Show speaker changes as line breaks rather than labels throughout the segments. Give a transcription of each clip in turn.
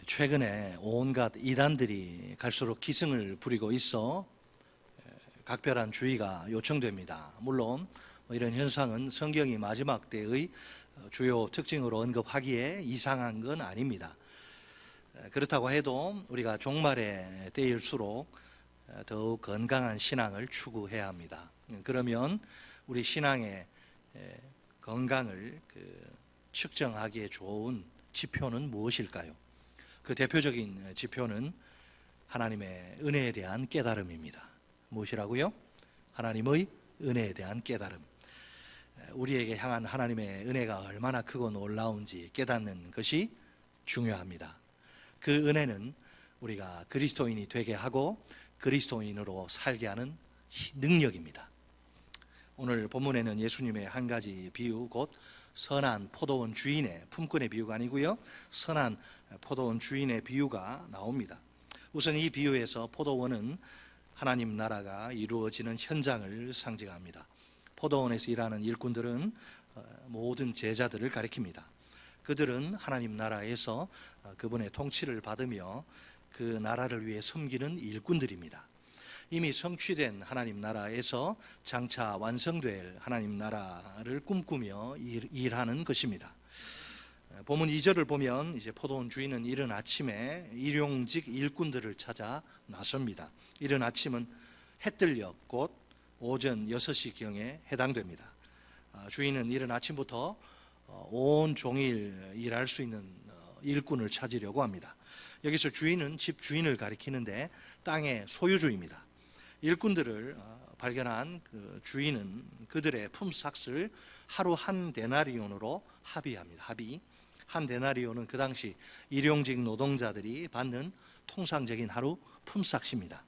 최근에 온갖 이단들이 갈수록 기승을 부리고 있어 각별한 주의가 요청됩니다. 물론 이런 현상은 성경이 마지막 때의 주요 특징으로 언급하기에 이상한 건 아닙니다. 그렇다고 해도 우리가 종말의 때일수록 더욱 건강한 신앙을 추구해야 합니다. 그러면 우리 신앙의 건강을 측정하기에 좋은 지표는 무엇일까요? 그 대표적인 지표는 하나님의 은혜에 대한 깨달음입니다. 무엇이라고요? 하나님의 은혜에 대한 깨달음. 우리에게 향한 하나님의 은혜가 얼마나 크고 놀라운지 깨닫는 것이 중요합니다. 그 은혜는 우리가 그리스도인이 되게 하고 그리스도인으로 살게 하는 능력입니다. 오늘 본문에는 예수님의 한 가지 비유, 곧 선한 포도원 주인의 품꾼의 비유가 아니고요, 선한 포도원 주인의 비유가 나옵니다. 우선 이 비유에서 포도원은 하나님 나라가 이루어지는 현장을 상징합니다. 포도원에서 일하는 일꾼들은 모든 제자들을 가리킵니다. 그들은 하나님 나라에서 그분의 통치를 받으며 그 나라를 위해 섬기는 일꾼들입니다. 이미 성취된 하나님 나라에서 장차 완성될 하나님 나라를 꿈꾸며 일하는 것입니다. 본문 2절을 보면 이제 포도원 주인은 이른 아침에 일용직 일꾼들을 찾아 나섭니다. 이른 아침은 해뜰녘 곧 오전 6시경에 해당됩니다. 주인은 이른 아침부터 온 종일 일할 수 있는 일꾼을 찾으려고 합니다. 여기서 주인은 집 주인을 가리키는데 땅의 소유주입니다. 일꾼들을 발견한 그 주인은 그들의 품삯을 하루 한 데나리온으로 합의합니다. 한 데나리온은 그 당시 일용직 노동자들이 받는 통상적인 하루 품삯입니다.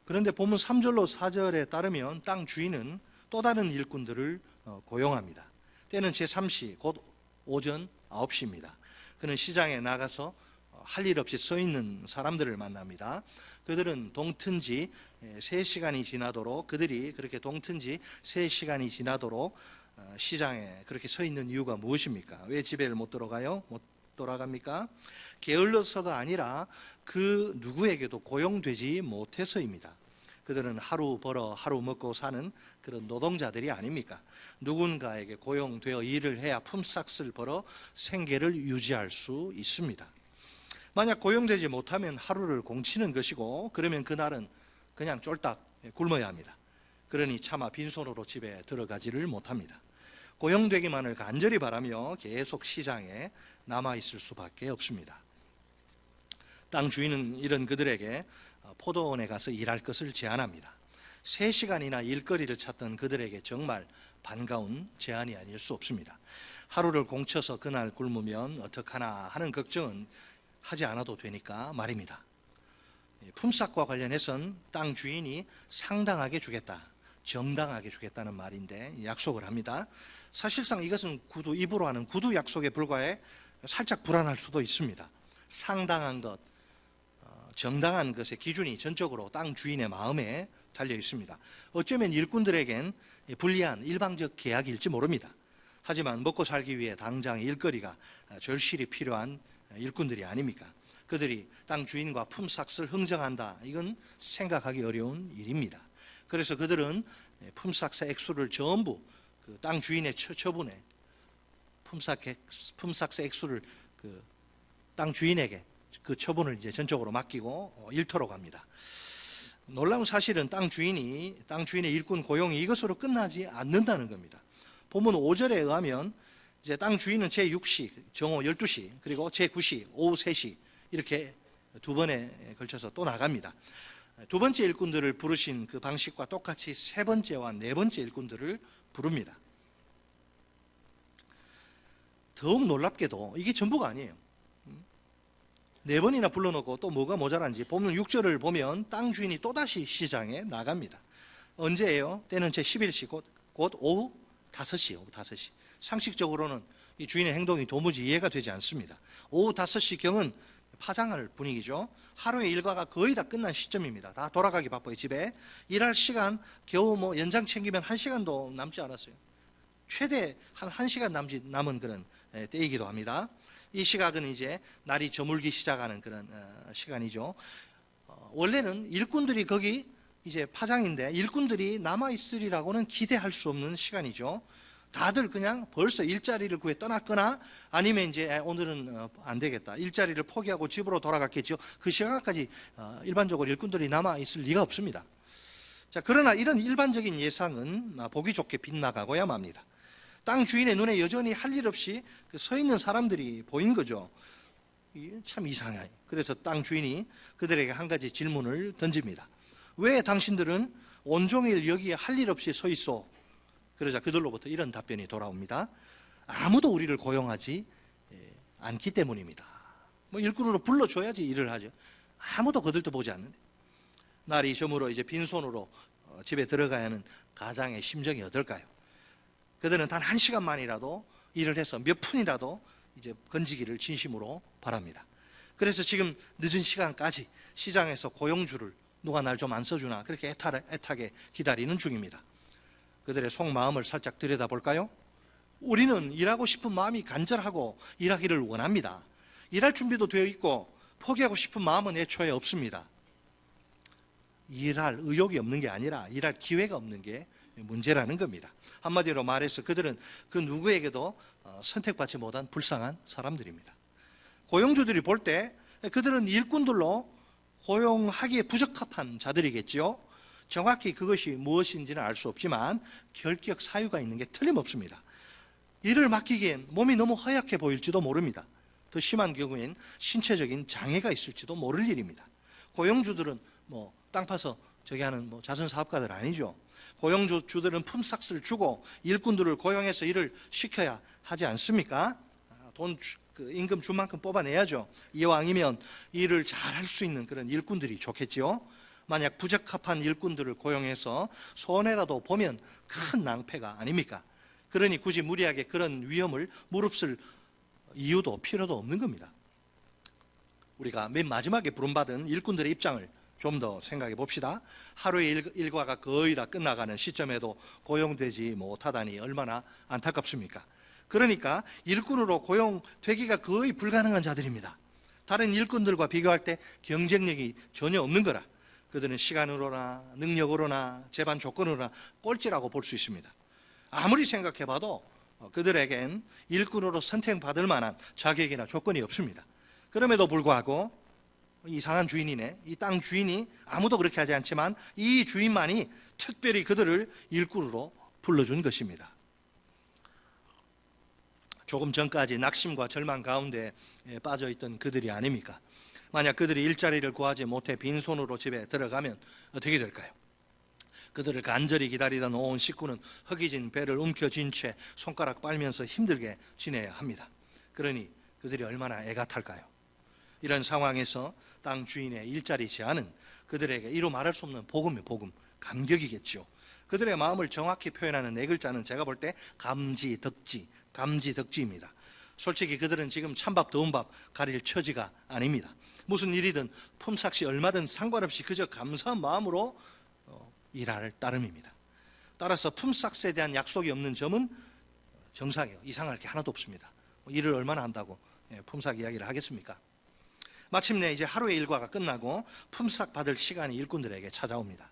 그런데 본문 3절로 4절에 따르면 땅 주인은 또 다른 일꾼들을 고용합니다. 때는 제3시 곧 오전 9시입니다. 그는 시장에 나가서 할 일 없이 서 있는 사람들을 만납니다. 그들은 동튼지 3시간이 지나도록, 그들이 그렇게 동튼지 3시간이 지나도록 시장에 그렇게 서 있는 이유가 무엇입니까? 왜 집에 못 들어가요? 못 돌아갑니까? 게을러서가 아니라 그 누구에게도 고용되지 못해서입니다. 그들은 하루 벌어 하루 먹고 사는 그런 노동자들이 아닙니까? 누군가에게 고용되어 일을 해야 품삯을 벌어 생계를 유지할 수 있습니다. 만약 고용되지 못하면 하루를 공치는 것이고, 그러면 그날은 그냥 쫄딱 굶어야 합니다. 그러니 차마 빈손으로 집에 들어가지를 못합니다. 고용되기만을 간절히 바라며 계속 시장에 남아있을 수밖에 없습니다. 땅 주인은 이런 그들에게 포도원에 가서 일할 것을 제안합니다. 3시간이나 일거리를 찾던 그들에게 정말 반가운 제안이 아닐 수 없습니다. 하루를 공쳐서 그날 굶으면 어떡하나 하는 걱정은 하지 않아도 되니까 말입니다. 품삯과 관련해서는 땅 주인이 상당하게 주겠다, 정당하게 주겠다는 말인데 약속을 합니다. 사실상 이것은 입으로 하는 구두 약속에 불과해 살짝 불안할 수도 있습니다. 상당한 것, 정당한 것의 기준이 전적으로 땅 주인의 마음에 달려 있습니다. 어쩌면 일꾼들에겐 불리한 일방적 계약일지 모릅니다. 하지만 먹고 살기 위해 당장 일거리가 절실히 필요한 일꾼들이 아닙니까? 그들이 땅 주인과 품삯을 흥정한다, 이건 생각하기 어려운 일입니다. 그래서 그들은 품삯의 액수를 전부 그 땅 주인의 처분에 품삯의 액수를 그 땅 주인에게 그 처분을 이제 전적으로 맡기고 일터로 갑니다. 놀라운 사실은 땅 주인의 일꾼 고용이 이것으로 끝나지 않는다는 겁니다. 본문 5절에 의하면 이제 땅 주인은 제6시 정오 12시 그리고 제9시 오후 3시 이렇게 두 번에 걸쳐서 또 나갑니다. 두 번째 일꾼들을 부르신 그 방식과 똑같이 세 번째와 네 번째 일꾼들을 부릅니다. 더욱 놀랍게도 이게 전부가 아니에요. 네 번이나 불러놓고 또 뭐가 모자란지 본문 6절을 보면 땅 주인이 또다시 시장에 나갑니다. 언제예요? 때는 제11시 곧 오후 5시. 상식적으로는 이 주인의 행동이 도무지 이해가 되지 않습니다. 오후 5시경은 파장할 분위기죠. 하루의 일과가 거의 다 끝난 시점입니다. 다 돌아가기 바빠요. 집에 일할 시간 겨우 연장 챙기면 1시간도 남지 않았어요. 최대 한 1시간 남은 그런 때이기도 합니다. 이 시각은 이제 날이 저물기 시작하는 그런 시간이죠. 원래는 일꾼들이 거기 이제 파장인데 일꾼들이 남아있으리라고는 기대할 수 없는 시간이죠. 다들 그냥 벌써 일자리를 구해 떠났거나 아니면 이제 오늘은 안 되겠다, 일자리를 포기하고 집으로 돌아갔겠죠. 그 시간까지 일반적으로 일꾼들이 남아있을 리가 없습니다. 자, 그러나 이런 일반적인 예상은 보기 좋게 빗나가고야 맙니다. 땅 주인의 눈에 여전히 할 일 없이 서 있는 사람들이 보인 거죠. 참 이상해요. 그래서 땅 주인이 그들에게 한 가지 질문을 던집니다. 왜 당신들은 온종일 여기에 할 일 없이 서 있어? 그러자 그들로부터 이런 답변이 돌아옵니다. 아무도 우리를 고용하지 않기 때문입니다. 일꾼으로 불러줘야지 일을 하죠. 아무도 그들도 보지 않는데. 날이 저물어 이제 빈손으로 집에 들어가야 하는 가장의 심정이 어떨까요? 그들은 단 1시간만이라도 일을 해서 몇 푼이라도 이제 건지기를 진심으로 바랍니다. 그래서 지금 늦은 시간까지 시장에서 고용주를 누가 날 좀 안 써주나 그렇게 애타게 기다리는 중입니다. 그들의 속마음을 살짝 들여다볼까요? 우리는 일하고 싶은 마음이 간절하고 일하기를 원합니다. 일할 준비도 되어 있고 포기하고 싶은 마음은 애초에 없습니다. 일할 의욕이 없는 게 아니라 일할 기회가 없는 게 문제라는 겁니다. 한마디로 말해서 그들은 그 누구에게도 선택받지 못한 불쌍한 사람들입니다. 고용주들이 볼 때 그들은 일꾼들로 고용하기에 부적합한 자들이겠죠. 정확히 그것이 무엇인지는 알 수 없지만 결격 사유가 있는 게 틀림없습니다. 일을 맡기기엔 몸이 너무 허약해 보일지도 모릅니다. 더 심한 경우엔 신체적인 장애가 있을지도 모를 일입니다. 고용주들은 땅 파서 저기 하는 자선사업가들 아니죠. 고용주들은 품삯을 주고 일꾼들을 고용해서 일을 시켜야 하지 않습니까? 임금 준 만큼 뽑아내야죠. 이왕이면 일을 잘 할 수 있는 그런 일꾼들이 좋겠죠. 만약 부적합한 일꾼들을 고용해서 손해라도 보면 큰 낭패가 아닙니까? 그러니 굳이 무리하게 그런 위험을 무릅쓸 이유도 필요도 없는 겁니다. 우리가 맨 마지막에 부름받은 일꾼들의 입장을 좀 더 생각해 봅시다. 하루의 일과가 거의 다 끝나가는 시점에도 고용되지 못하다니 얼마나 안타깝습니까? 그러니까 일꾼으로 고용되기가 거의 불가능한 자들입니다. 다른 일꾼들과 비교할 때 경쟁력이 전혀 없는 거라 그들은 시간으로나 능력으로나 재반 조건으로나 꼴찌라고 볼 수 있습니다. 아무리 생각해봐도 그들에겐 일꾼으로 선택받을 만한 자격이나 조건이 없습니다. 그럼에도 불구하고 이상한 주인이네, 이 땅 주인이 아무도 그렇게 하지 않지만 이 주인만이 특별히 그들을 일꾼으로 불러준 것입니다. 조금 전까지 낙심과 절망 가운데 빠져있던 그들이 아닙니까? 만약 그들이 일자리를 구하지 못해 빈손으로 집에 들어가면 어떻게 될까요? 그들을 간절히 기다리던 온 식구는 허기진 배를 움켜쥔 채 손가락 빨면서 힘들게 지내야 합니다. 그러니 그들이 얼마나 애가 탈까요? 이런 상황에서 땅 주인의 일자리 제안은 그들에게 이루 말할 수 없는 복음이에요. 복음, 감격이겠죠. 그들의 마음을 정확히 표현하는 네 글자는 제가 볼 때 감지덕지입니다. 솔직히 그들은 지금 찬밥 더운 밥 가릴 처지가 아닙니다. 무슨 일이든 품삯이 얼마든 상관없이 그저 감사한 마음으로 일할 따름입니다. 따라서 품삯에 대한 약속이 없는 점은 정상이에요. 이상할 게 하나도 없습니다. 일을 얼마나 한다고 품삯 이야기를 하겠습니까? 마침내 이제 하루의 일과가 끝나고 품삯 받을 시간이 일꾼들에게 찾아옵니다.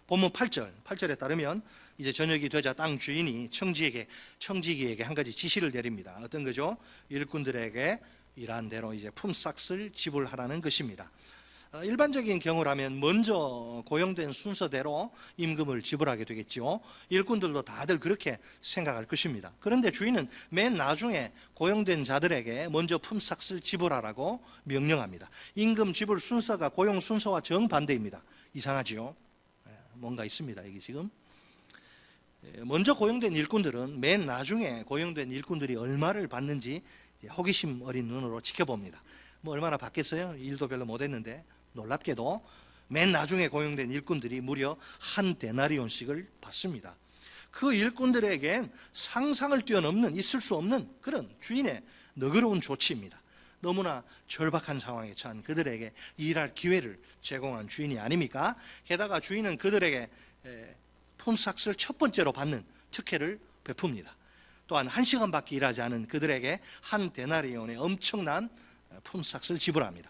본문 8절에 따르면 이제 저녁이 되자 땅 주인이 청지기에게 한 가지 지시를 내립니다. 어떤 거죠? 일꾼들에게 일한 대로 이제 품삯을 지불하라는 것입니다. 일반적인 경우라면 먼저 고용된 순서대로 임금을 지불하게 되겠죠. 일꾼들도 다들 그렇게 생각할 것입니다. 그런데 주인은 맨 나중에 고용된 자들에게 먼저 품삯을 지불하라고 명령합니다. 임금 지불 순서가 고용 순서와 정반대입니다. 이상하지요? 뭔가 있습니다. 여기 지금 먼저 고용된 일꾼들은 맨 나중에 고용된 일꾼들이 얼마를 받는지 호기심 어린 눈으로 지켜봅니다. 얼마나 받겠어요? 일도 별로 못했는데. 놀랍게도 맨 나중에 고용된 일꾼들이 무려 한 데나리온씩을 받습니다. 그 일꾼들에겐 상상을 뛰어넘는 있을 수 없는 그런 주인의 너그러운 조치입니다. 너무나 절박한 상황에 처한 그들에게 일할 기회를 제공한 주인이 아닙니까? 게다가 주인은 그들에게 품삯을 첫 번째로 받는 특혜를 베풉니다. 또한 1시간밖에 일하지 않은 그들에게 한 데나리온의 엄청난 품삯을 지불합니다.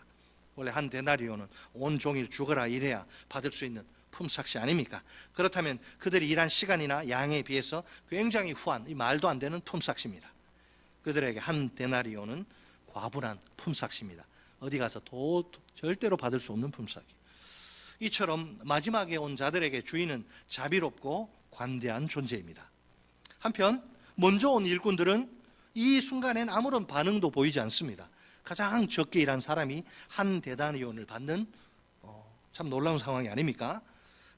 원래 한 데나리온은 온종일 죽어라 일해야 받을 수 있는 품삯이 아닙니까? 그렇다면 그들이 일한 시간이나 양에 비해서 굉장히 후한, 이 말도 안 되는 품삯입니다. 그들에게 한 데나리온은 과분한 품삯입니다. 어디 가서 절대로 받을 수 없는 품삯이. 이처럼 마지막에 온 자들에게 주인은 자비롭고 관대한 존재입니다. 한편 먼저 온 일꾼들은 이 순간엔 아무런 반응도 보이지 않습니다. 가장 적게 일한 사람이 한 데나리온을 받는 참 놀라운 상황이 아닙니까?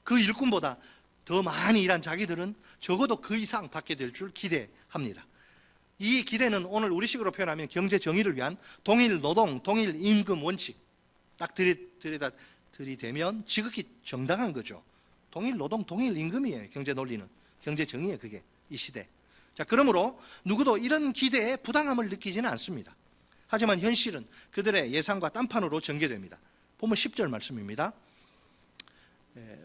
그 일꾼보다 더 많이 일한 자기들은 적어도 그 이상 받게 될 줄 기대합니다. 이 기대는 오늘 우리식으로 표현하면 경제 정의를 위한 동일 노동, 동일 임금 원칙 딱 들이대면 지극히 정당한 거죠. 동일 노동, 동일 임금이에요. 경제 논리는, 경제 정의예요. 그게 이 시대. 자, 그러므로 누구도 이런 기대에 부당함을 느끼지는 않습니다. 하지만 현실은 그들의 예상과 딴판으로 전개됩니다. 보면 10절 말씀입니다.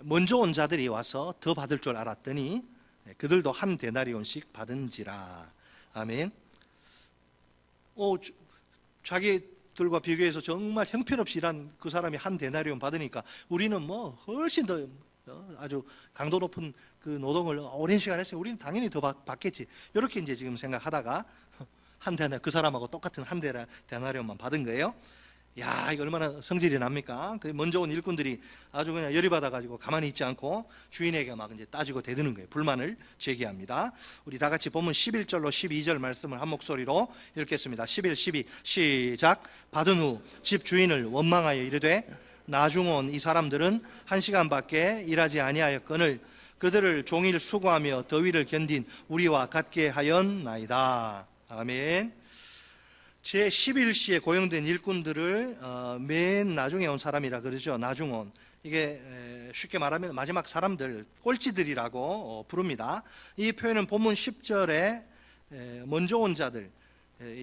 먼저 온 자들이 와서 더 받을 줄 알았더니 그들도 한 데나리온씩 받은지라. 아멘. 자기들과 비교해서 정말 형편없이 일한 그 사람이 한 데나리온 받으니까 우리는 뭐 훨씬 더 아주 강도 높은 그 노동을 오랜 시간 했어요. 우리는 당연히 더 받겠지. 이렇게 이제 지금 생각하다가 그 사람하고 똑같은 한 데나리온만 받은 거예요. 야, 이거 얼마나 성질이 납니까? 그 먼저 온 일꾼들이 아주 그냥 열이 받아가지고 가만히 있지 않고 주인에게 막 이제 따지고 대드는 거예요. 불만을 제기합니다. 우리 다 같이 보면 11절로 12절 말씀을 한 목소리로 읽겠습니다. 11, 12 시작. 받은 후 집 주인을 원망하여 이르되 나중 온 이 사람들은 1시간밖에 일하지 아니하였거늘 그들을 종일 수고하며 더위를 견딘 우리와 같게 하였나이다. 아멘. 제11시에 고용된 일꾼들을 맨 나중에 온 사람이라 그러죠. 나중 온. 이게 쉽게 말하면 마지막 사람들, 꼴찌들이라고 부릅니다. 이 표현은 본문 10절에 먼저 온 자들,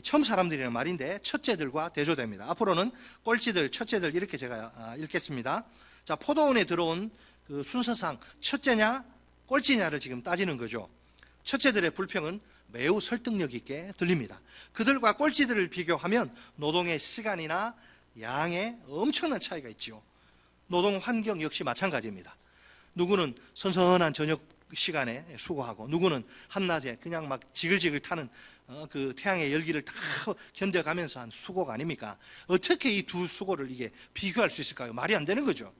처음 사람들이라는 말인데 첫째들과 대조됩니다. 앞으로는 꼴찌들, 첫째들 이렇게 제가 읽겠습니다. 자, 포도원에 들어온 그 순서상 첫째냐 꼴찌냐를 지금 따지는 거죠. 첫째들의 불평은 매우 설득력 있게 들립니다. 그들과 꼴찌들을 비교하면 노동의 시간이나 양에 엄청난 차이가 있죠. 노동 환경 역시 마찬가지입니다. 누구는 선선한 저녁 시간에 수고하고 누구는 한낮에 그냥 막 지글지글 타는 그 태양의 열기를 다 견뎌가면서 한 수고가 아닙니까? 어떻게 이 두 수고를 이게 비교할 수 있을까요? 말이 안 되는 거죠.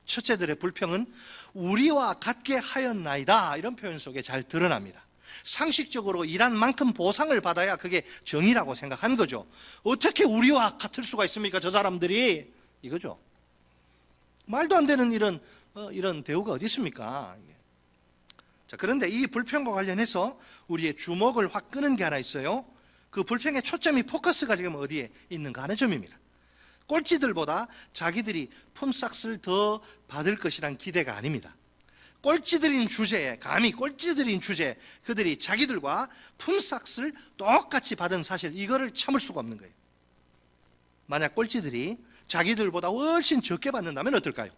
첫째들의 불평은 우리와 같게 하였나이다 이런 표현 속에 잘 드러납니다. 상식적으로 일한 만큼 보상을 받아야 그게 정의라고 생각한 거죠. 어떻게 우리와 같을 수가 있습니까? 저 사람들이 이거죠. 말도 안 되는 이런 대우가 어디 있습니까? 자, 그런데 이 불평과 관련해서 우리의 주목을 확 끄는 게 하나 있어요. 그 불평의 초점이 포커스가 지금 어디에 있는가 하는 점입니다. 꼴찌들보다 자기들이 품삯을 더 받을 것이란 기대가 아닙니다. 꼴찌들인 주제에, 감히 꼴찌들인 주제에 그들이 자기들과 품삯을 똑같이 받은 사실, 이거를 참을 수가 없는 거예요. 만약 꼴찌들이 자기들보다 훨씬 적게 받는다면 어떨까요?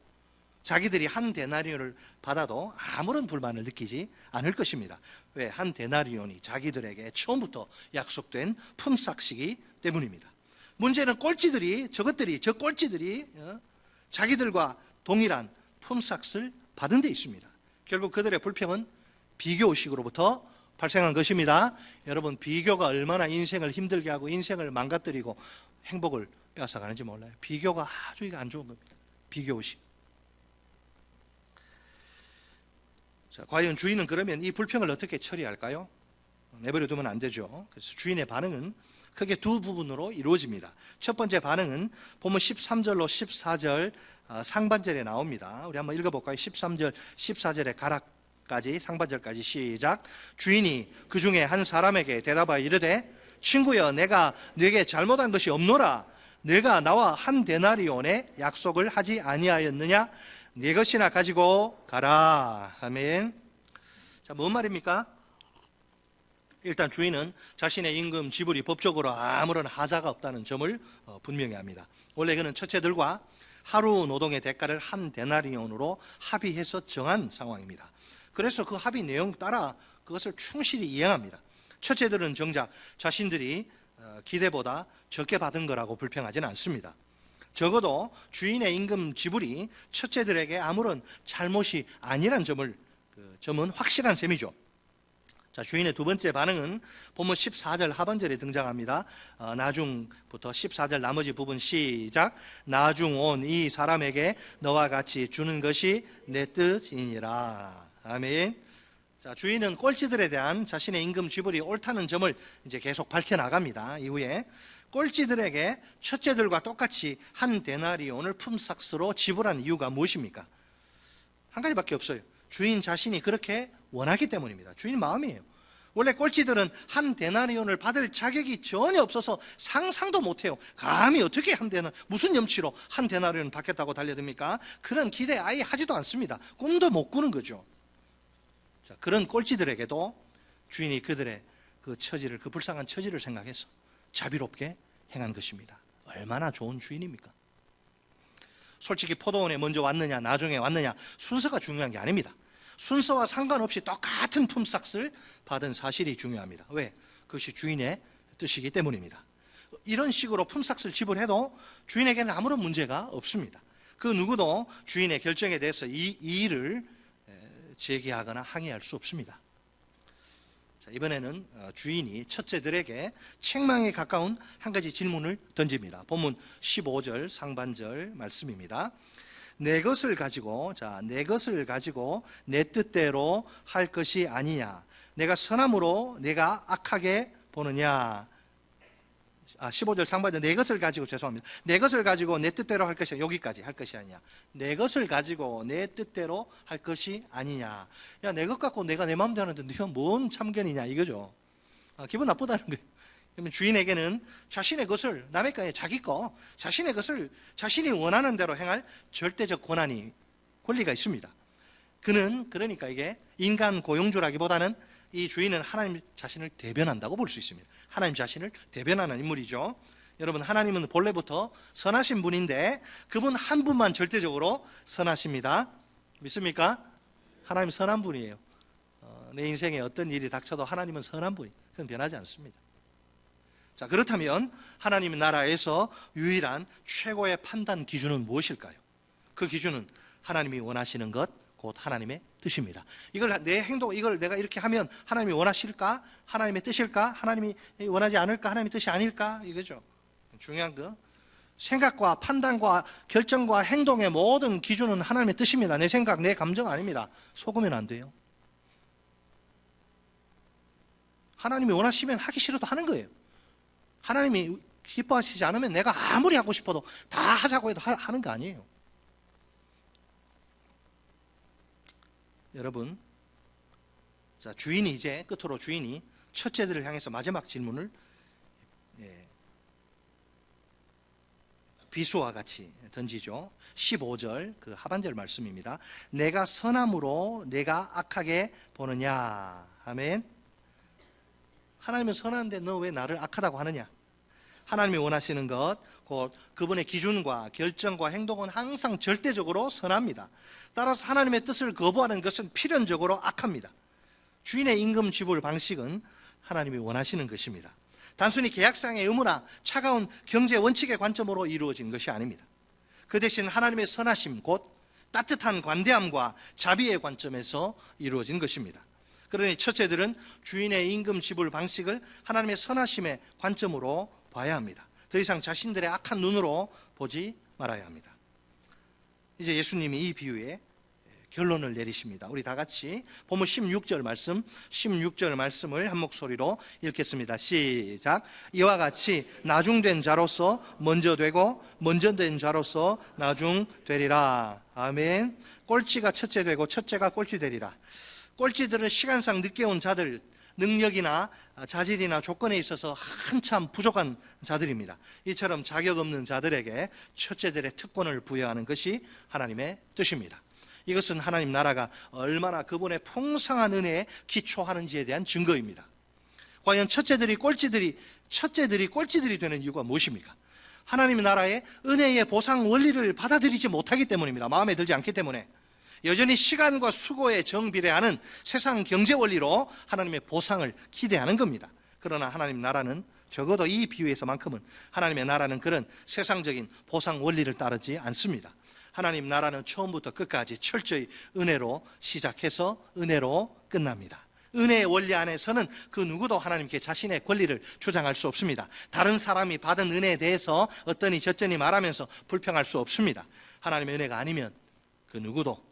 자기들이 한 데나리온을 받아도 아무런 불만을 느끼지 않을 것입니다. 왜? 한 데나리온이 자기들에게 처음부터 약속된 품삯이기 때문입니다. 문제는 저 꼴찌들이 자기들과 동일한 품삯을 받은 데 있습니다. 결국 그들의 불평은 비교의식으로부터 발생한 것입니다. 여러분, 비교가 얼마나 인생을 힘들게 하고 인생을 망가뜨리고 행복을 빼앗아가는지 몰라요. 비교가 아주 안 좋은 겁니다. 비교의식. 자, 과연 주인은 그러면 이 불평을 어떻게 처리할까요? 내버려 두면 안 되죠. 그래서 주인의 반응은 크게 두 부분으로 이루어집니다. 첫 번째 반응은 보면 13절로 14절 상반절에 나옵니다. 우리 한번 읽어볼까요? 13절, 14절의 가락까지 상반절까지 시작. 주인이 그 중에 한 사람에게 대답하여 이르되 친구여, 내가 네게 잘못한 것이 없노라. 네가 나와 한 데나리온의 약속을 하지 아니하였느냐? 네 것이나 가지고 가라. 아멘. 자, 뭔 말입니까? 일단 주인은 자신의 임금 지불이 법적으로 아무런 하자가 없다는 점을 분명히 합니다. 원래 그는 첫째들과 하루 노동의 대가를 한 데나리온으로 합의해서 정한 상황입니다. 그래서 그 합의 내용 따라 그것을 충실히 이행합니다. 첫째들은 정작 자신들이 기대보다 적게 받은 거라고 불평하지는 않습니다. 적어도 주인의 임금 지불이 첫째들에게 아무런 잘못이 아니란 점은 확실한 셈이죠. 자, 주인의 두 번째 반응은 본문 14절 하반절에 등장합니다. 나중부터 14절 나머지 부분 시작. 나중 온 이 사람에게 너와 같이 주는 것이 내 뜻이니라. 아멘. 자, 주인은 꼴찌들에 대한 자신의 임금 지불이 옳다는 점을 이제 계속 밝혀나갑니다. 이후에 꼴찌들에게 첫째들과 똑같이 한 데나리온을 품삯으로 지불한 이유가 무엇입니까? 한 가지밖에 없어요. 주인 자신이 그렇게 원하기 때문입니다. 주인 마음이에요. 원래 꼴찌들은 한 데나리온을 받을 자격이 전혀 없어서 상상도 못해요. 감히 어떻게 무슨 염치로 한 데나리온 받겠다고 달려듭니까? 그런 기대 아예 하지도 않습니다. 꿈도 못 꾸는 거죠. 자, 그런 꼴찌들에게도 주인이 그들의 그 불쌍한 처지를 생각해서 자비롭게 행한 것입니다. 얼마나 좋은 주인입니까? 솔직히 포도원에 먼저 왔느냐 나중에 왔느냐 순서가 중요한 게 아닙니다. 순서와 상관없이 똑같은 품삯을 받은 사실이 중요합니다. 왜? 그것이 주인의 뜻이기 때문입니다. 이런 식으로 품삯을 지불해도 주인에게는 아무런 문제가 없습니다. 그 누구도 주인의 결정에 대해서 이 일을 제기하거나 항의할 수 없습니다. 자, 이번에는 주인이 첫째들에게 책망에 가까운 한 가지 질문을 던집니다. 본문 15절 상반절 말씀입니다. 내 것을 가지고 내 뜻대로 할 것이 아니냐. 내가 선함으로 내가 악하게 보느냐. 15절 상반절 내 것을 가지고 내 것을 가지고 내 뜻대로 할 것이 여기까지 할 것이 아니냐. 내 것을 가지고 내 뜻대로 할 것이 아니냐. 야, 내 것 갖고 내가 내 마음대로 하는데 네가 뭔 참견이냐 이거죠. 기분 나쁘다는 거예요. 그러면 주인에게는 자신의 것을 남의 거 자기 거 자신의 것을 자신이 원하는 대로 행할 절대적 권리가 있습니다. 그는 그러니까 이게 인간 고용주라기보다는 이 주인은 하나님 자신을 대변한다고 볼 수 있습니다. 하나님 자신을 대변하는 인물이죠. 여러분, 하나님은 본래부터 선하신 분인데 그분 한 분만 절대적으로 선하십니다. 믿습니까? 하나님 선한 분이에요. 내 인생에 어떤 일이 닥쳐도 하나님은 선한 분이 그건 변하지 않습니다. 자, 그렇다면 하나님 나라에서 유일한 최고의 판단 기준은 무엇일까요? 그 기준은 하나님이 원하시는 것, 곧 하나님의 뜻입니다. 이걸 내가 이렇게 하면 하나님이 원하실까? 하나님의 뜻일까? 하나님이 원하지 않을까? 하나님의 뜻이 아닐까? 이거죠. 중요한 거. 생각과 판단과 결정과 행동의 모든 기준은 하나님의 뜻입니다. 내 생각, 내 감정 아닙니다. 속으면 안 돼요. 하나님이 원하시면 하기 싫어도 하는 거예요. 하나님이 기뻐하시지 않으면 내가 아무리 하고 싶어도 다 하자고 해도 하는 거 아니에요. 여러분, 자, 끝으로 주인이 첫째들을 향해서 마지막 질문을 비수와 같이 던지죠. 15절 그 하반절 말씀입니다. 내가 선함으로 내가 악하게 보느냐. 아멘. 하나님은 선한데 너 왜 나를 악하다고 하느냐. 하나님이 원하시는 것, 곧 그분의 기준과 결정과 행동은 항상 절대적으로 선합니다. 따라서 하나님의 뜻을 거부하는 것은 필연적으로 악합니다. 주인의 임금 지불 방식은 하나님이 원하시는 것입니다. 단순히 계약상의 의무나 차가운 경제 원칙의 관점으로 이루어진 것이 아닙니다. 그 대신 하나님의 선하심, 곧 따뜻한 관대함과 자비의 관점에서 이루어진 것입니다. 그러니 첫째들은 주인의 임금 지불 방식을 하나님의 선하심의 관점으로 봐야 합니다. 더 이상 자신들의 악한 눈으로 보지 말아야 합니다. 이제 예수님이 이 비유에 결론을 내리십니다. 우리 다 같이 본문 16절 말씀을 한 목소리로 읽겠습니다. 시작. 이와 같이 나중된 자로서 먼저 되고 먼저 된 자로서 나중 되리라. 아멘. 꼴찌가 첫째 되고 첫째가 꼴찌 되리라. 꼴찌들은 시간상 늦게 온 자들, 능력이나 자질이나 조건에 있어서 한참 부족한 자들입니다. 이처럼 자격 없는 자들에게 첫째들의 특권을 부여하는 것이 하나님의 뜻입니다. 이것은 하나님 나라가 얼마나 그분의 풍성한 은혜에 기초하는지에 대한 증거입니다. 과연 첫째들이 꼴찌들이 되는 이유가 무엇입니까? 하나님 나라의 은혜의 보상 원리를 받아들이지 못하기 때문입니다. 마음에 들지 않기 때문에. 여전히 시간과 수고에 정비례하는 세상 경제 원리로 하나님의 보상을 기대하는 겁니다. 그러나 하나님 나라는 적어도 이 비유에서만큼은 하나님의 나라는 그런 세상적인 보상 원리를 따르지 않습니다. 하나님 나라는 처음부터 끝까지 철저히 은혜로 시작해서 은혜로 끝납니다. 은혜의 원리 안에서는 그 누구도 하나님께 자신의 권리를 주장할 수 없습니다. 다른 사람이 받은 은혜에 대해서 어떠니 저쩌니 말하면서 불평할 수 없습니다. 하나님의 은혜가 아니면 그 누구도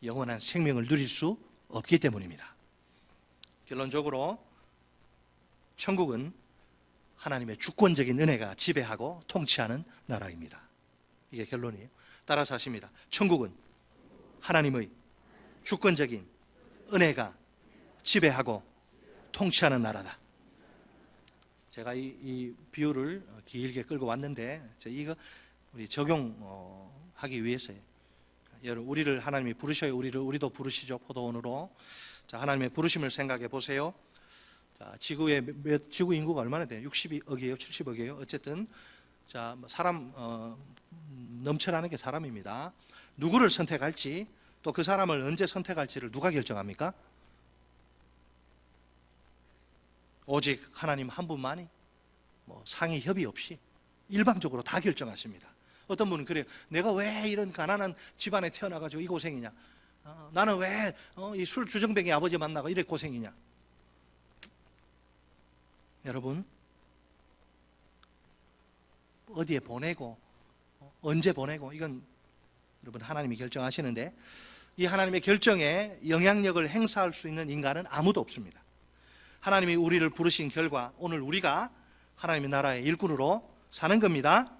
영원한 생명을 누릴 수 없기 때문입니다. 결론적으로 천국은 하나님의 주권적인 은혜가 지배하고 통치하는 나라입니다. 이게 결론이에요. 따라서 하십니다. 천국은 하나님의 주권적인 은혜가 지배하고 통치하는 나라다. 제가 이 비유를 길게 끌고 왔는데 이거 우리 적용하기 위해서요. 여러분, 우리를 하나님이 부르셔요. 우리도 부르시죠. 포도원으로. 자, 하나님의 부르심을 생각해 보세요. 자, 지구 인구가 얼마나 돼요? 60억이에요? 70억이에요? 어쨌든 자, 사람 넘쳐나는 게 사람입니다. 누구를 선택할지, 또 그 사람을 언제 선택할지를 누가 결정합니까? 오직 하나님 한 분만이 상의 협의 없이 일방적으로 다 결정하십니다. 어떤 분은 그래요. 내가 왜 이런 가난한 집안에 태어나가지고 이 고생이냐? 나는 왜 이 술 주정뱅이 아버지 만나고 이래 고생이냐? 여러분, 어디에 보내고 언제 보내고 이건 여러분 하나님이 결정하시는데, 이 하나님의 결정에 영향력을 행사할 수 있는 인간은 아무도 없습니다. 하나님이 우리를 부르신 결과 오늘 우리가 하나님의 나라의 일꾼으로 사는 겁니다.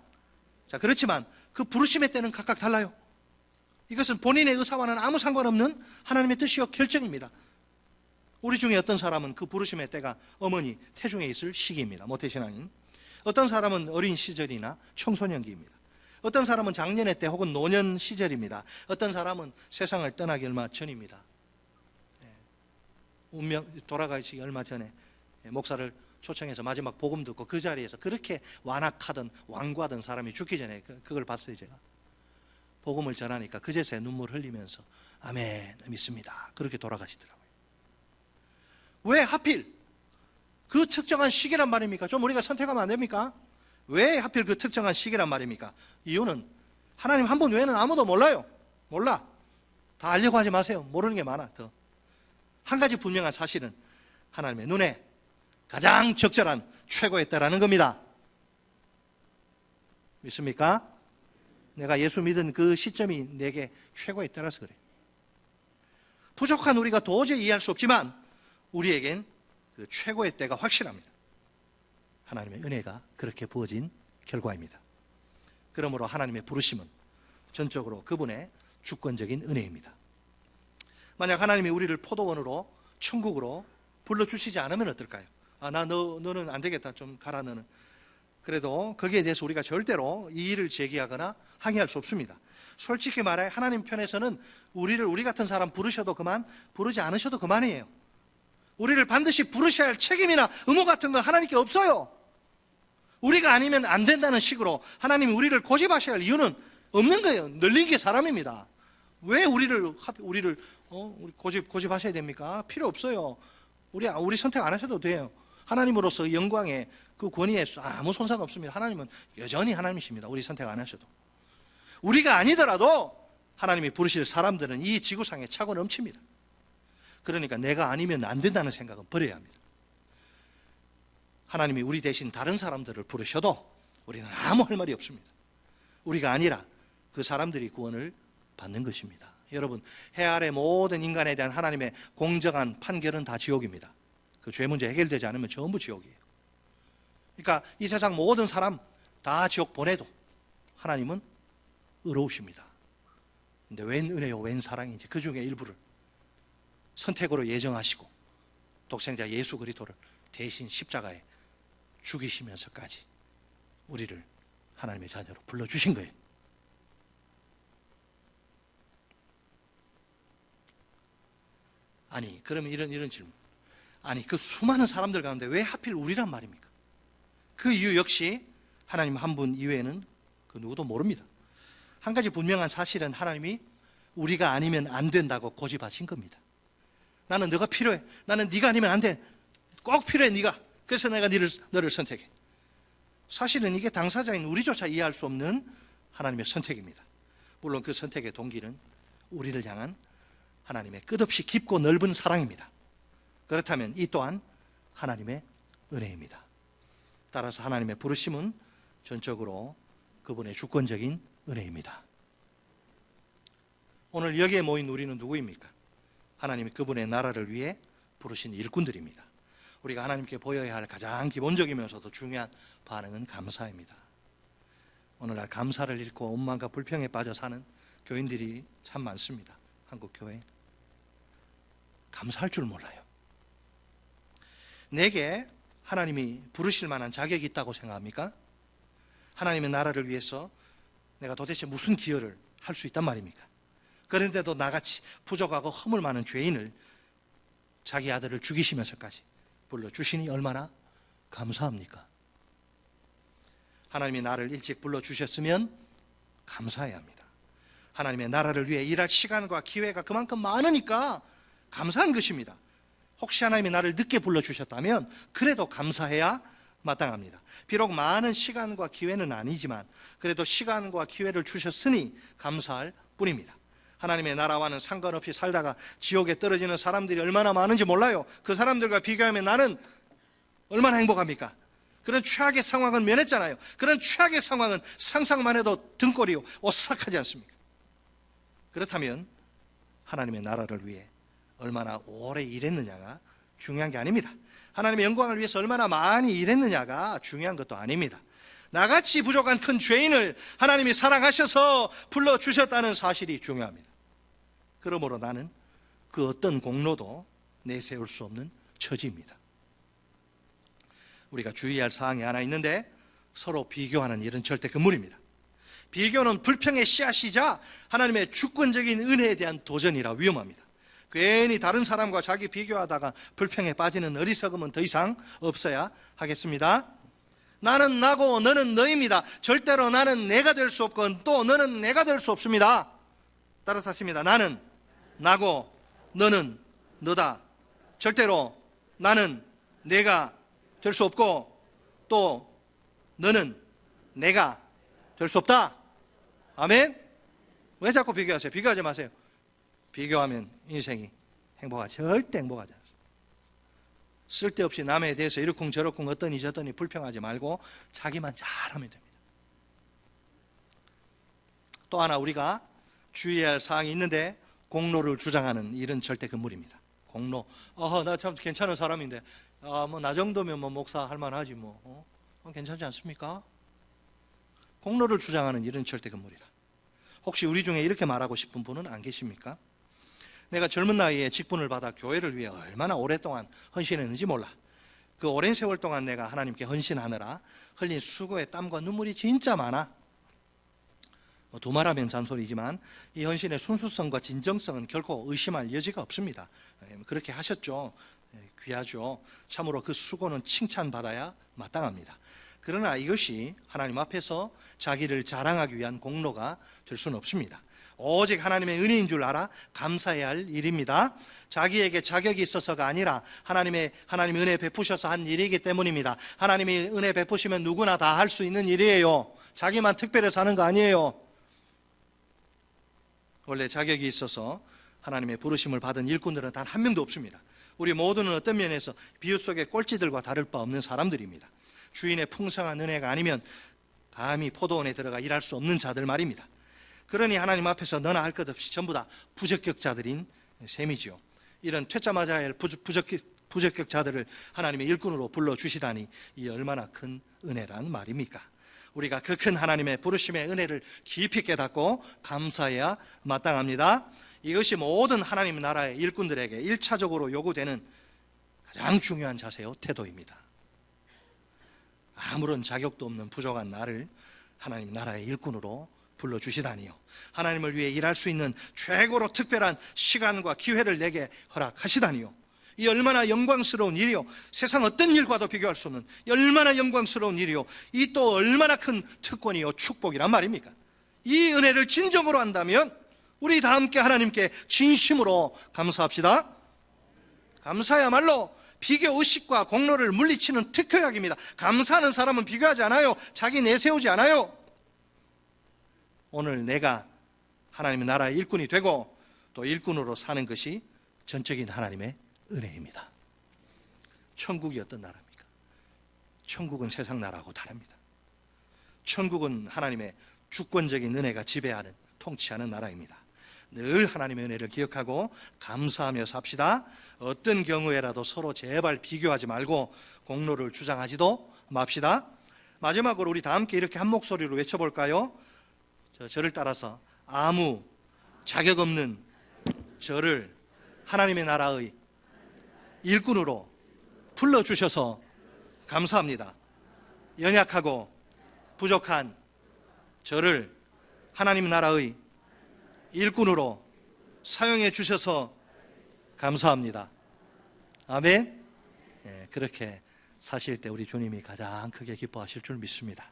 자, 그렇지만 그 부르심의 때는 각각 달라요. 이것은 본인의 의사와는 아무 상관없는 하나님의 뜻이요 결정입니다. 우리 중에 어떤 사람은 그 부르심의 때가 어머니 태중에 있을 시기입니다. 모태신앙인. 어떤 사람은 어린 시절이나 청소년기입니다. 어떤 사람은 장년의 때 혹은 노년 시절입니다. 어떤 사람은 세상을 떠나기 얼마 전입니다. 운명 돌아가시기 얼마 전에 목사를 초청해서 마지막 복음 듣고 그 자리에서 그렇게 완악하던 완고하던 사람이 죽기 전에 그걸 봤어요. 제가 복음을 전하니까 그제서야 눈물 흘리면서 아멘 믿습니다 그렇게 돌아가시더라고요. 왜 하필 그 특정한 시기란 말입니까? 좀 우리가 선택하면 안 됩니까? 왜 하필 그 특정한 시기란 말입니까? 이유는 하나님 한 분 외에는 아무도 몰라요. 몰라. 다 알려고 하지 마세요. 모르는 게 많아. 더. 한 가지 분명한 사실은 하나님의 눈에 가장 적절한 최고의 때라는 겁니다. 믿습니까? 내가 예수 믿은 그 시점이 내게 최고의 때라서 그래. 부족한 우리가 도저히 이해할 수 없지만 우리에겐 그 최고의 때가 확실합니다. 하나님의 은혜가 그렇게 부어진 결과입니다. 그러므로 하나님의 부르심은 전적으로 그분의 주권적인 은혜입니다. 만약 하나님이 우리를 포도원으로 천국으로 불러주시지 않으면 어떨까요? 너는 안 되겠다. 좀 가라 너는. 그래도 거기에 대해서 우리가 절대로 이의를 제기하거나 항의할 수 없습니다. 솔직히 말해 하나님 편에서는 우리 같은 사람 부르셔도 그만, 부르지 않으셔도 그만이에요. 우리를 반드시 부르셔야 할 책임이나 의무 같은 거 하나님께 없어요. 우리가 아니면 안 된다는 식으로 하나님이 우리를 고집하셔야 할 이유는 없는 거예요. 늘린 게 사람입니다. 왜 우리를 고집하셔야 됩니까? 필요 없어요. 우리 선택 안 하셔도 돼요. 하나님으로서 영광의 그 권위에 아무 손상 없습니다. 하나님은 여전히 하나님이십니다. 우리 선택 안 하셔도. 우리가 아니더라도 하나님이 부르실 사람들은 이 지구상에 차고 넘칩니다. 그러니까 내가 아니면 안 된다는 생각은 버려야 합니다. 하나님이 우리 대신 다른 사람들을 부르셔도 우리는 아무 할 말이 없습니다. 우리가 아니라 그 사람들이 구원을 받는 것입니다. 여러분, 해 아래 모든 인간에 대한 하나님의 공정한 판결은 다 지옥입니다. 그 죄 문제 해결되지 않으면 전부 지옥이에요. 그러니까 이 세상 모든 사람 다 지옥 보내도 하나님은 의로우십니다. 근데 웬 은혜요 웬 사랑인지 그 중에 일부를 선택으로 예정하시고 독생자 예수 그리스도를 대신 십자가에 죽이시면서까지 우리를 하나님의 자녀로 불러주신 거예요. 아니, 그러면 이런 질문. 아니, 그 수많은 사람들 가운데 왜 하필 우리란 말입니까? 그 이유 역시 하나님 한 분 이외에는 그 누구도 모릅니다. 한 가지 분명한 사실은 하나님이 우리가 아니면 안 된다고 고집하신 겁니다. 나는 너가 필요해. 나는 네가 아니면 안 돼. 꼭 필요해 네가. 그래서 내가 너를 선택해. 사실은 이게 당사자인 우리조차 이해할 수 없는 하나님의 선택입니다. 물론 그 선택의 동기는 우리를 향한 하나님의 끝없이 깊고 넓은 사랑입니다. 그렇다면 이 또한 하나님의 은혜입니다. 따라서 하나님의 부르심은 전적으로 그분의 주권적인 은혜입니다. 오늘 여기에 모인 우리는 누구입니까? 하나님이 그분의 나라를 위해 부르신 일꾼들입니다. 우리가 하나님께 보여야 할 가장 기본적이면서도 중요한 반응은 감사입니다. 오늘날 감사를 잃고 원망과 불평에 빠져 사는 교인들이 참 많습니다. 한국 교회 감사할 줄 몰라요. 내게 하나님이 부르실 만한 자격이 있다고 생각합니까? 하나님의 나라를 위해서 내가 도대체 무슨 기여를 할 수 있단 말입니까? 그런데도 나같이 부족하고 허물 많은 죄인을 자기 아들을 죽이시면서까지 불러주시니 얼마나 감사합니까? 하나님이 나를 일찍 불러주셨으면 감사해야 합니다. 하나님의 나라를 위해 일할 시간과 기회가 그만큼 많으니까 감사한 것입니다. 혹시 하나님이 나를 늦게 불러주셨다면 그래도 감사해야 마땅합니다. 비록 많은 시간과 기회는 아니지만 그래도 시간과 기회를 주셨으니 감사할 뿐입니다. 하나님의 나라와는 상관없이 살다가 지옥에 떨어지는 사람들이 얼마나 많은지 몰라요. 그 사람들과 비교하면 나는 얼마나 행복합니까? 그런 최악의 상황은 면했잖아요. 그런 최악의 상황은 상상만 해도 등골이 오싹하지 않습니까? 그렇다면 하나님의 나라를 위해 얼마나 오래 일했느냐가 중요한 게 아닙니다. 하나님의 영광을 위해서 얼마나 많이 일했느냐가 중요한 것도 아닙니다. 나같이 부족한 큰 죄인을 하나님이 사랑하셔서 불러주셨다는 사실이 중요합니다. 그러므로 나는 그 어떤 공로도 내세울 수 없는 처지입니다. 우리가 주의할 사항이 하나 있는데 서로 비교하는 일은 절대 금물입니다. 비교는 불평의 씨앗이자 하나님의 주권적인 은혜에 대한 도전이라 위험합니다. 괜히 다른 사람과 자기 비교하다가 불평에 빠지는 어리석음은 더 이상 없어야 하겠습니다. 나는 나고 너는 너입니다. 절대로 나는 내가 될 수 없고 또 너는 내가 될 수 없습니다. 따라서 하십니다. 나는 나고 너는 너다. 절대로 나는 내가 될 수 없고 또 너는 내가 될 수 없다. 아멘? 왜 자꾸 비교하세요? 비교하지 마세요. 비교하면 인생이 절대 행복하지 않습니다. 쓸데없이 남에 대해서 이러쿵저러쿵 어떠니 저떠니 불평하지 말고 자기만 잘하면 됩니다. 또 하나 우리가 주의해야 할 사항이 있는데 공로를 주장하는 일은 절대 금물입니다. 공로, 나 참 괜찮은 사람인데 뭐 나 정도면 뭐 목사 할 만하지 뭐 괜찮지 않습니까? 공로를 주장하는 일은 절대 금물이다. 혹시 우리 중에 이렇게 말하고 싶은 분은 안 계십니까? 내가 젊은 나이에 직분을 받아 교회를 위해 얼마나 오랫동안 헌신했는지 몰라. 그 오랜 세월 동안 내가 하나님께 헌신하느라 흘린 수고의 땀과 눈물이 진짜 많아. 두말하면 잔소리지만 이 헌신의 순수성과 진정성은 결코 의심할 여지가 없습니다. 그렇게 하셨죠. 귀하죠. 참으로 그 수고는 칭찬받아야 마땅합니다. 그러나 이것이 하나님 앞에서 자기를 자랑하기 위한 공로가 될 수는 없습니다. 오직 하나님의 은혜인 줄 알아 감사해야 할 일입니다. 자기에게 자격이 있어서가 아니라 하나님의 은혜 베푸셔서 한 일이기 때문입니다. 하나님이 은혜 베푸시면 누구나 다 할 수 있는 일이에요. 자기만 특별히 사는 거 아니에요. 원래 자격이 있어서 하나님의 부르심을 받은 일꾼들은 단 한 명도 없습니다. 우리 모두는 어떤 면에서 비유 속의 꼴찌들과 다를 바 없는 사람들입니다. 주인의 풍성한 은혜가 아니면 감히 포도원에 들어가 일할 수 없는 자들 말입니다. 그러니 하나님 앞에서 너나 할 것 없이 전부 다 부적격자들인 셈이지요. 이런 퇴짜 맞아야 할 부적격자들을 하나님의 일꾼으로 불러주시다니 이 얼마나 큰 은혜란 말입니까? 우리가 그 큰 하나님의 부르심의 은혜를 깊이 깨닫고 감사해야 마땅합니다. 이것이 모든 하나님 나라의 일꾼들에게 1차적으로 요구되는 가장 중요한 자세요, 태도입니다. 아무런 자격도 없는 부족한 나를 하나님 나라의 일꾼으로 불러주시다니요. 하나님을 위해 일할 수 있는 최고로 특별한 시간과 기회를 내게 허락하시다니요. 이 얼마나 영광스러운 일이요. 세상 어떤 일과도 비교할 수 없는 얼마나 영광스러운 일이요. 이 또 얼마나 큰 특권이요, 축복이란 말입니까? 이 은혜를 진정으로 한다면 우리 다 함께 하나님께 진심으로 감사합시다. 감사야말로 비교 의식과 공로를 물리치는 특효약입니다. 감사하는 사람은 비교하지 않아요. 자기 내세우지 않아요. 오늘 내가 하나님의 나라의 일꾼이 되고 또 일꾼으로 사는 것이 전적인 하나님의 은혜입니다. 천국이 어떤 나라입니까? 천국은 세상 나라하고 다릅니다. 천국은 하나님의 주권적인 은혜가 지배하는, 통치하는 나라입니다. 늘 하나님의 은혜를 기억하고 감사하며 삽시다. 어떤 경우에라도 서로 제발 비교하지 말고 공로를 주장하지도 맙시다. 마지막으로 우리 다 함께 이렇게 한 목소리로 외쳐볼까요? 저를 따라서 아무 자격 없는 저를 하나님의 나라의 일꾼으로 불러주셔서 감사합니다. 연약하고 부족한 저를 하나님 나라의 일꾼으로 사용해 주셔서 감사합니다. 아멘. 그렇게 사실 때 우리 주님이 가장 크게 기뻐하실 줄 믿습니다.